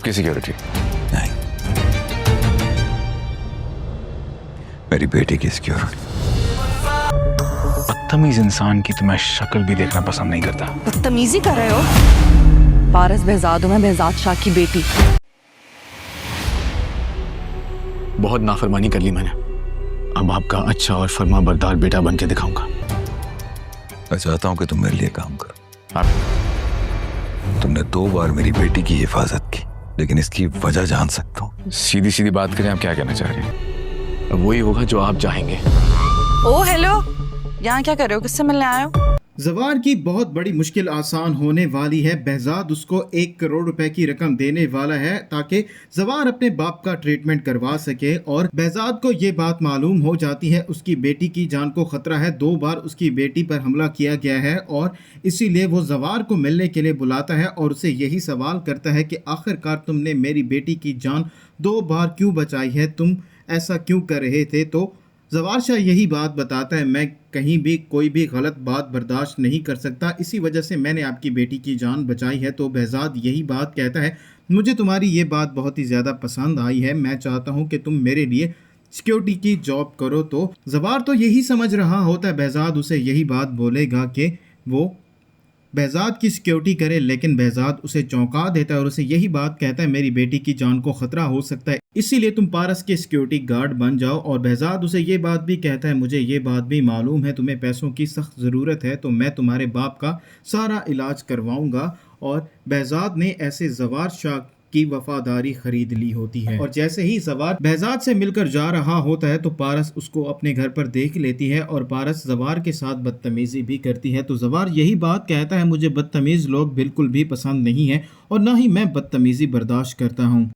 आपकी सिक्योरिटी? नहीं, मेरी बेटी की सिक्योरिटी। बदतमीज इंसान की तो मैं शक्ल भी देखना पसंद नहीं करता। बदतमीजी कर रहे हो? पारस behzad हूं मैं, behzad शाह की बेटी। बहुत नाफरमानी कर ली मैंने, अब आपका अच्छा और फर्मा बरदार बेटा बन के दिखाऊंगा। मैं चाहता हूं कि तुम मेरे लिए काम करो। आप तुमने 2 बार मेरी बेटी की हिफाजत की, लेकिन इसकी वजह जान सकता हूं? सीधी सीधी बात करें, आप क्या कहना चाह रहे हैं? अब वही होगा जो आप चाहेंगे। ओ हेलो, यहाँ क्या कर रहे हो? किससे मिलने आए हो? ज़वार की बहुत बड़ी मुश्किल आसान होने वाली है। behzad उसको 1 करोड़ रुपए की रकम देने वाला है ताकि ज़वार अपने बाप का ट्रीटमेंट करवा सके। और behzad को ये बात मालूम हो जाती है, उसकी बेटी की जान को ख़तरा है। 2 बार उसकी बेटी पर हमला किया गया है और इसीलिए वो ज़वार को मिलने के लिए बुलाता है और उसे यही सवाल करता है कि आखिरकार तुमने मेरी बेटी की जान 2 बार क्यों बचाई है, तुम ऐसा क्यों कर रहे थे? तो ज़वार शाह यही बात बताता है, मैं कहीं भी कोई भी गलत बात बर्दाश्त नहीं कर सकता, इसी वजह से मैंने आपकी बेटी की जान बचाई है। तो behzad यही बात कहता है, मुझे तुम्हारी ये बात बहुत ही ज़्यादा पसंद आई है, मैं चाहता हूँ कि तुम मेरे लिए सिक्योरिटी की जॉब करो। तो ज़वार तो यही समझ रहा होता है behzad उसे यही बात बोलेगा कि वो behzad की सिक्योरिटी करे, लेकिन behzad उसे चौंका देता है और उसे यही बात कहता है, मेरी बेटी की जान को ख़तरा हो सकता है, इसीलिए तुम पारस के सिक्योरिटी गार्ड बन जाओ। और behzad उसे ये बात भी कहता है, मुझे ये बात भी मालूम है तुम्हें पैसों की सख्त ज़रूरत है, तो मैं तुम्हारे बाप का सारा इलाज करवाऊँगा। और behzad ने ऐसे ज़वार शाह की वफादारी खरीद ली होती है। और जैसे ही ज़वार behzad से मिलकर जा रहा होता है तो पारस उसको अपने घर पर देख लेती है और पारस ज़वार के साथ बदतमीज़ी भी करती है। तो ज़वार यही बात कहता है, मुझे बदतमीज़ लोग बिल्कुल भी पसंद नहीं है और ना ही मैं बदतमीज़ी बर्दाश्त करता हूँ।